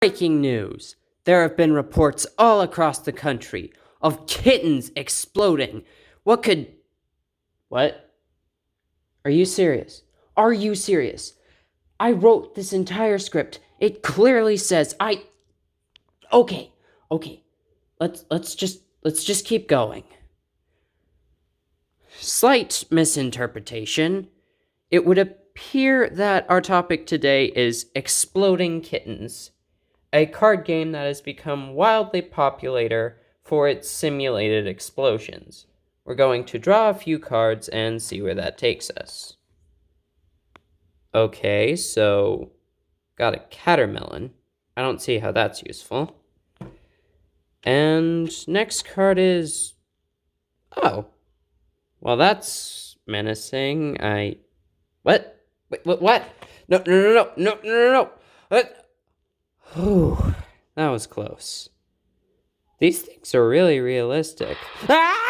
Breaking news! There have been reports all across the country of kittens exploding. What could... What? Are you serious? Are you serious? I wrote this entire script. It clearly says Okay, okay. Let's just keep going. Slight misinterpretation. It would appear that our topic today is Exploding Kittens, a card game that has become wildly popular for its simulated explosions. We're going to draw a few cards and see where that takes us. Okay, so got a catermelon. I don't see how that's useful. And next card is... Oh. Well, that's menacing. What? Wait, what? No. Whew, that was close. These things are really realistic. Ah!